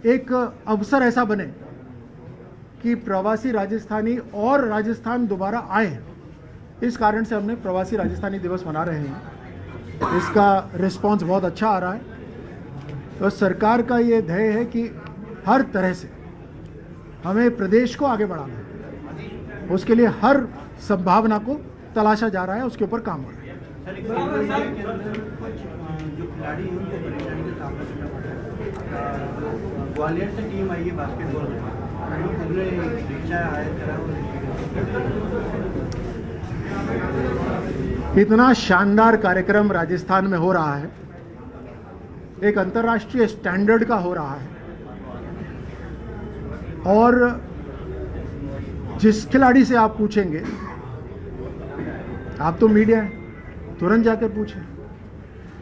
एक अवसर ऐसा बने कि प्रवासी राजस्थानी और राजस्थान दोबारा आए। इस कारण से हमने प्रवासी राजस्थानी दिवस मना रहे हैं। इसका रिस्पांस बहुत अच्छा आ रहा है। तो सरकार का ये ध्येय है कि हर तरह से हमें प्रदेश को आगे बढ़ाना है, उसके लिए हर संभावना को तलाशा जा रहा है, उसके ऊपर काम हो रहा है। ग्वालियर से टीम आई है बास्केटबॉल में, इतना शानदार कार्यक्रम राजस्थान में हो रहा है, एक अंतर्राष्ट्रीय स्टैंडर्ड का हो रहा है, और जिस खिलाड़ी से आप पूछेंगे, आप तो मीडिया है, तुरंत जाकर पूछें,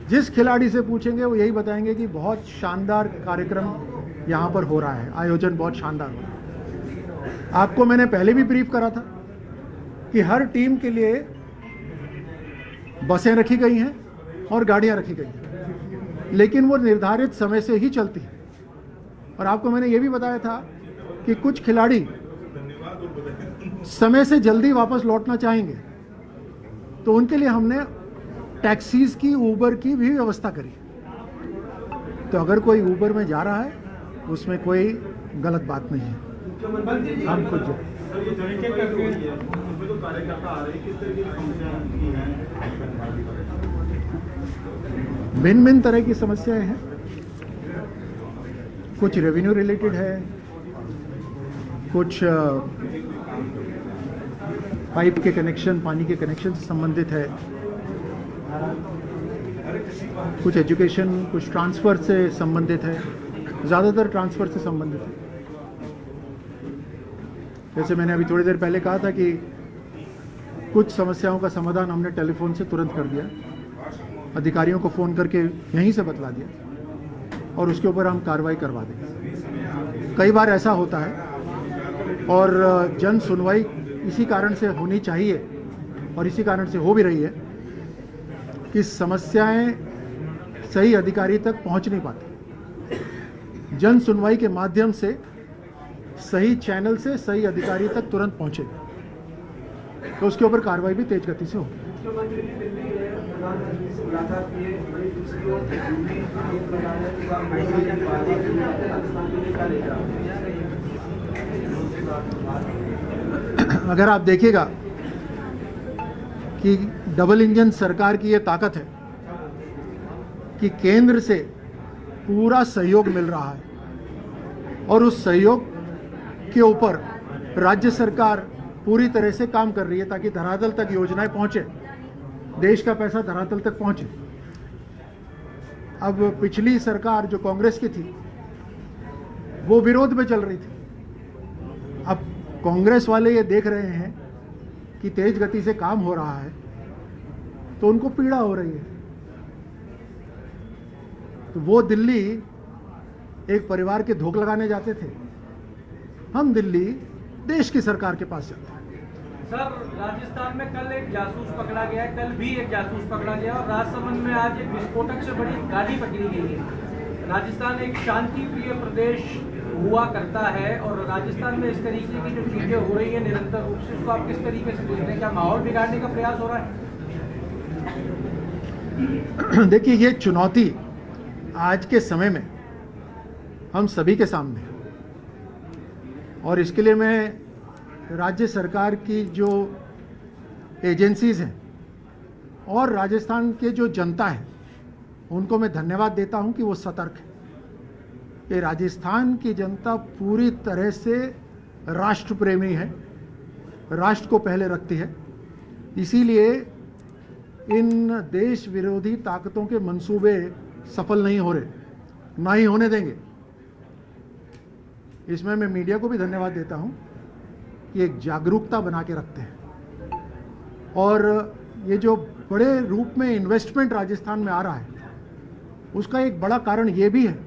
जिस खिलाड़ी से पूछेंगे वो यही बताएंगे कि बहुत शानदार कार्यक्रम यहाँ पर हो रहा है, आयोजन बहुत शानदार हो रहा है। आपको मैंने पहले भी ब्रीफ करा था कि हर टीम के लिए बसें रखी गई हैं और गाड़ियाँ रखी गई हैं, लेकिन वो निर्धारित समय से ही चलती हैं। और आपको मैंने ये भी बताया था कि कुछ खिलाड़ी समय से जल्दी वापस लौटना चाहेंगे, तो उनके लिए हमने टैक्सीज की, ऊबर की भी व्यवस्था करी। तो अगर कोई ऊबर में जा रहा है उसमें कोई गलत बात नहीं है। हम खुद भिन्न भिन्न तरह की समस्याएं हैं। कुछ रेवेन्यू रिलेटेड है, कुछ पाइप के कनेक्शन, पानी के कनेक्शन से संबंधित है, कुछ एजुकेशन, कुछ ट्रांसफ़र से संबंधित है, ज़्यादातर ट्रांसफ़र से संबंधित है। जैसे मैंने अभी थोड़ी देर पहले कहा था कि कुछ समस्याओं का समाधान हमने टेलीफोन से तुरंत कर दिया, अधिकारियों को फ़ोन करके यहीं से बतला दिया और उसके ऊपर हम कार्रवाई करवा देंगे। कई बार ऐसा होता है और जन सुनवाई इसी कारण से होनी चाहिए और इसी कारण से हो भी रही है कि समस्याएं सही अधिकारी तक पहुंच नहीं पाती। जन सुनवाई के माध्यम से सही चैनल से सही अधिकारी तक तुरंत पहुंचे तो उसके ऊपर कार्रवाई भी तेज गति से हो। अगर आप देखिएगा कि डबल इंजन सरकार की ये ताकत है कि केंद्र से पूरा सहयोग मिल रहा है और उस सहयोग के ऊपर राज्य सरकार पूरी तरह से काम कर रही है ताकि धरातल तक योजनाएं पहुंचे, देश का पैसा धरातल तक पहुंचे। अब पिछली सरकार जो कांग्रेस की थी वो विरोध में चल रही थी। अब कांग्रेस वाले ये देख रहे हैं कि तेज गति से काम हो रहा है तो उनको पीड़ा हो रही है, तो वो दिल्ली एक परिवार के धोख लगाने जाते थे, हम दिल्ली देश की सरकार के पास जाते हैं। सर, राजस्थान में कल एक जासूस पकड़ा गया है, कल भी एक जासूस पकड़ा गया और राजसमंद में आज एक विस्फोटक से बड़ी गाड़ी पकड़ी गई है। राजस्थान एक शांति प्रिय प्रदेश हुआ करता है और राजस्थान में इस तरीके की जो चीजें हो रही है निरंतर रूप से, उसको आप किस तरीके से देखते हैं? क्या माहौल बिगाड़ने का प्रयास हो रहा है? देखिए, ये चुनौती आज के समय में हम सभी के सामने है और इसके लिए मैं राज्य सरकार की जो एजेंसीज हैं और राजस्थान के जो जनता है उनको मैं धन्यवाद देता हूं कि वो सतर्क है। ये राजस्थान की जनता पूरी तरह से राष्ट्र प्रेमी है, राष्ट्र को पहले रखती है, इसीलिए इन देश विरोधी ताकतों के मंसूबे सफल नहीं हो रहे, ना ही होने देंगे। इसमें मैं मीडिया को भी धन्यवाद देता हूं कि एक जागरूकता बना के रखते हैं और ये जो बड़े रूप में इन्वेस्टमेंट राजस्थान में आ रहा है उसका एक बड़ा कारण ये भी है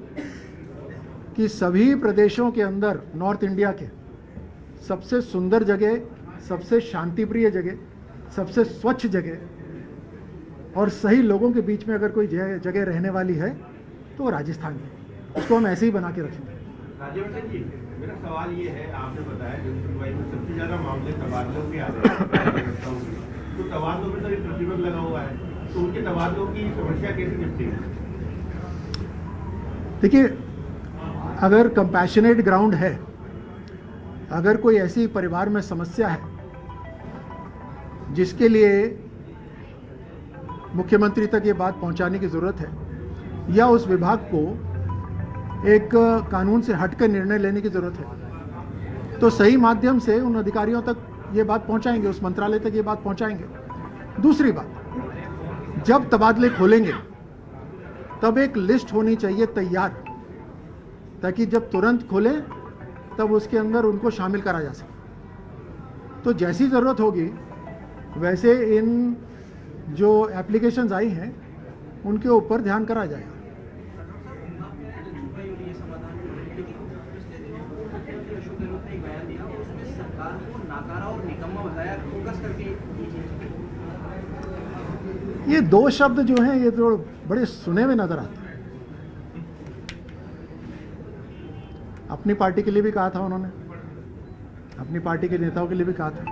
कि सभी प्रदेशों के अंदर नॉर्थ इंडिया के सबसे सुंदर जगह, सबसे शांतिप्रिय जगह, सबसे स्वच्छ जगह और सही लोगों के बीच में अगर कोई जगह रहने वाली है तो वो राजस्थान है। उसको हम ऐसे ही बना के रखेंगे। राज्यवर्धन जी, मेरा सवाल ये है, आपने बताया जन सुनवाई में सबसे ज्यादा मामले तबादलों के आ रहे हैं, तो तबादलों में तो एक प्रतिबंध लगा हुआ है, तो उनके तबादलों की समस्या कैसे निपटेगी? देखिए, अगर कंपैशनेट ग्राउंड है, अगर कोई ऐसी परिवार में समस्या है जिसके लिए मुख्यमंत्री तक ये बात पहुंचाने की ज़रूरत है, या उस विभाग को एक कानून से हटकर निर्णय लेने की ज़रूरत है, तो सही माध्यम से उन अधिकारियों तक ये बात पहुंचाएंगे, उस मंत्रालय तक ये बात पहुंचाएंगे। दूसरी बात, जब तबादले खोलेंगे तब एक लिस्ट होनी चाहिए तैयार, ताकि जब तुरंत खोले तब उसके अंदर उनको शामिल करा जा सके। तो जैसी ज़रूरत होगी वैसे इन जो एप्लीकेशंस आई हैं उनके ऊपर ध्यान करा जाएगा। ये दो शब्द जो हैं ये तो बड़े सुने हुए नजर आते हैं। अपनी पार्टी के लिए भी कहा था उन्होंने, अपनी पार्टी के नेताओं के लिए भी कहा था।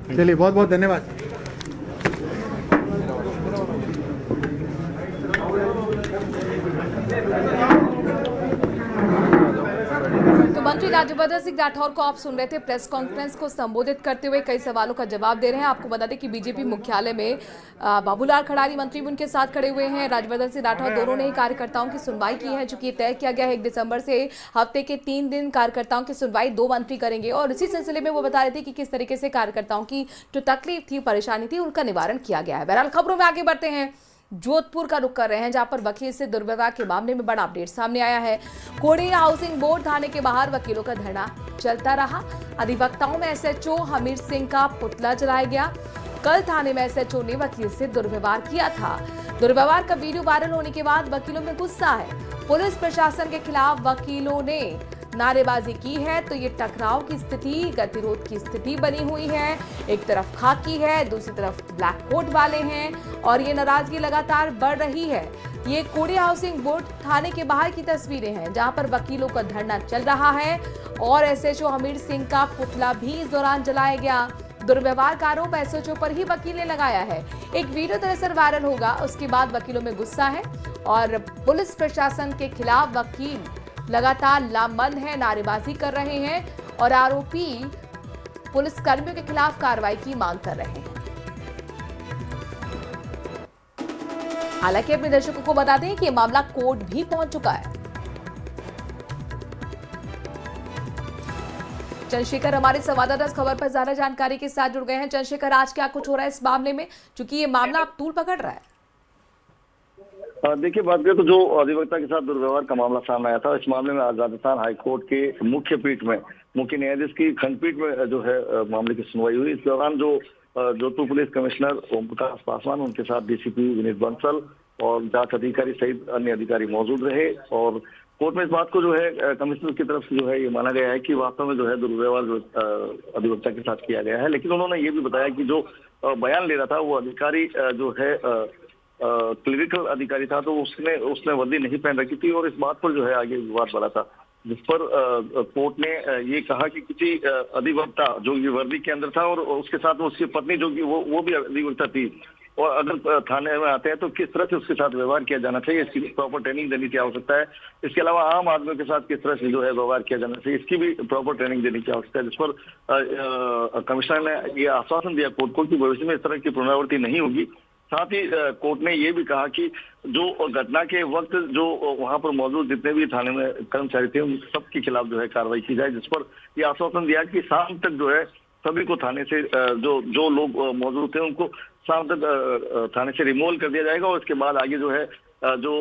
चलिए, बहुत बहुत धन्यवाद। तो मंत्री राज्यवर्धन सिंह राठौर को आप सुन रहे थे प्रेस कॉन्फ्रेंस को संबोधित करते हुए कई सवालों का जवाब दे रहे हैं। आपको बता दें कि बीजेपी मुख्यालय में बाबूलाल खड़ारी मंत्री भी उनके साथ खड़े हुए हैं। राज्यवर्धन सिंह राठौर दोनों ने ही कार्यकर्ताओं की सुनवाई की है, चूंकि तय किया गया है 1 दिसंबर से हफ्ते के 3 दिन कार्यकर्ताओं की सुनवाई 2 मंत्री करेंगे। और इसी सिलसिले में वो बता रहे थे कि किस तरीके से कार्यकर्ताओं की जो तकलीफ थी, परेशानी थी, उनका निवारण किया गया है। बहरहाल खबरों में आगे बढ़ते हैं। जोधपुर का रुख कर रहे हैं, जहां पर वकील से दुर्व्यवहार के मामले में बड़ा अपडेट सामने आया है। कोड़ी हाउसिंग बोर्ड थाने के बाहर वकीलों का धरना चलता रहा। अधिवक्ताओं में एसएचओ हमीर सिंह का पुतला जलाया गया। कल थाने में एसएचओ ने वकील से दुर्व्यवहार किया था। दुर्व्यवहार का वीडियो वायरल होने के बाद वकीलों में गुस्सा है। पुलिस प्रशासन के खिलाफ वकीलों ने नारेबाजी की है, तो ये टकराव की स्थिति, गतिरोध की स्थिति बनी हुई है। एक तरफ खाकी है, दूसरी तरफ ब्लैक कोट वाले हैं और ये नाराजगी लगातार बढ़ रही है। ये कोड़ी हाउसिंग बोर्ड थाने के बाहर की तस्वीरें हैं, जहां पर वकीलों का धरना चल रहा है और एसएचओ हमीर सिंह का पुतला भी इस दौरान जलाया गया। दुर्व्यवहार का आरोप एसएचओ पर ही वकील ने लगाया है। एक वीडियो दरअसल वायरल होगा, उसके बाद वकीलों में गुस्सा है और पुलिस प्रशासन के खिलाफ वकील लगातार लामबंद है, नारेबाजी कर रहे हैं और आरोपी पुलिस कर्मियों के खिलाफ कार्रवाई की मांग कर रहे हैं। हालांकि अपने दर्शकों को बता दें कि यह मामला कोर्ट भी पहुंच चुका है। चंद्रशेखर हमारे संवाददाता इस खबर पर ज्यादा जानकारी के साथ जुड़ गए हैं। चंद्रशेखर, आज क्या कुछ हो रहा है इस मामले में, क्योंकि ये मामला अब तूल पकड़ रहा है? देखिए, बात करें तो जो अधिवक्ता के साथ दुर्व्यवहार का मामला सामने आया था, इस मामले में आज राजस्थान हाईकोर्ट के मुख्य पीठ में, मुख्य न्यायाधीश की खंडपीठ में जो है मामले की सुनवाई हुई। इस दौरान जो जोधपुर पुलिस कमिश्नर ओम प्रकाश पासवान, उनके साथ डीसीपी विनीत बंसल और जांच अधिकारी सहित अन्य अधिकारी मौजूद रहे। और कोर्ट में इस बात को जो है कमिश्नर की तरफ से जो है ये माना गया है कि वास्तव में जो है दुर्व्यवहार जो अधिवक्ता के साथ किया गया है। लेकिन उन्होंने ये भी बताया कि जो बयान ले रहा था वो अधिकारी जो है क्लिनिकल अधिकारी था, तो उसने वर्दी नहीं पहन रखी थी और इस बात पर जो है आगे विवाद बढ़ा था, जिस पर कोर्ट ने ये कहा कि किसी अधिवक्ता जो ये वर्दी के अंदर था और उसके साथ उसकी पत्नी जो कि वो भी अधिवक्ता थी, और अगर थाने में आते हैं तो किस तरह से उसके साथ व्यवहार किया जाना चाहिए, इसकी प्रॉपर ट्रेनिंग देने की आवश्यकता है। इसके अलावा आम आदमियों के साथ किस तरह से जो है व्यवहार किया जाना चाहिए, इसकी भी प्रॉपर ट्रेनिंग देने की आवश्यकता है। जिस पर कमिश्नर ने ये आश्वासन दिया कोर्ट को कि भविष्य में इस तरह की पुनरावृत्ति नहीं होगी। साथ ही कोर्ट ने ये भी कहा कि जो घटना के वक्त जो वहां पर मौजूद जितने भी थाने में कर्मचारी थे, उन सबके खिलाफ जो है कार्रवाई की जाए। जिस पर ये आश्वासन दिया कि शाम तक जो है सभी को थाने से जो लोग मौजूद थे उनको शाम तक थाने से रिमूवल कर दिया जाएगा और इसके बाद आगे जो है जो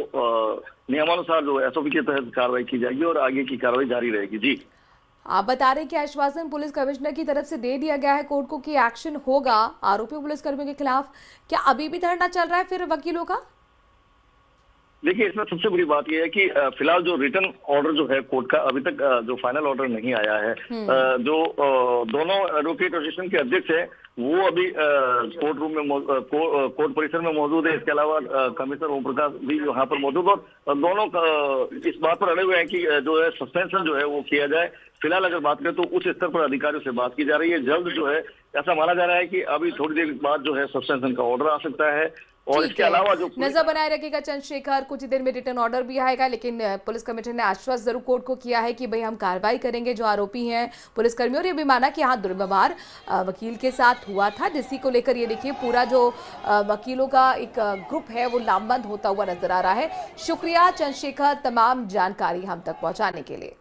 नियमानुसार जो एसओपी के तहत कार्रवाई की जाएगी और आगे की कार्रवाई जारी रहेगी। जी, आप बता रहे हैं कि आश्वासन पुलिस कमिश्नर की तरफ से दे दिया गया है कोर्ट को कि एक्शन होगा आरोपी पुलिस कर्मियों के खिलाफ। क्या अभी भी धरना चल रहा है फिर वकीलों का? देखिए, इसमें सबसे बड़ी बात यह है कि फिलहाल जो रिटर्न ऑर्डर जो है कोर्ट का अभी तक जो फाइनल ऑर्डर नहीं आया है। जो दोनों एडवोकेट एसोसिएशन के अध्यक्ष है वो अभी कोर्ट रूम में कोर्ट परिसर में मौजूद है। इसके अलावा कमिश्नर ओम प्रकाश भी यहाँ पर मौजूद, और दोनों इस बात पर अड़े हुए हैं कि जो है सस्पेंशन जो है वो किया जाए। फिलहाल अगर बात करें तो उच्च स्तर पर अधिकारियों से बात की जा रही है। जल्द जो है ऐसा माना जा रहा है कि अभी थोड़ी देर बाद जो है सस्पेंशन का ऑर्डर आ सकता है। और ठीक इसके है। अलावा जो नजर बनाए रखेगा चंद्रशेखर, कुछ ही देर में रिटर्न ऑर्डर भी आएगा, लेकिन पुलिस कमिश्नर ने आश्वस्त जरूर कोर्ट को किया है कि भाई हम कार्रवाई करेंगे जो आरोपी हैं पुलिसकर्मी। और ये भी माना कि हाँ दुर्व्यवहार वकील के साथ हुआ था, जिसी को लेकर ये देखिए पूरा जो वकीलों का एक ग्रुप है वो लामबंद होता हुआ नजर आ रहा है। शुक्रिया चंद्रशेखर तमाम जानकारी हम तक पहुंचाने के लिए।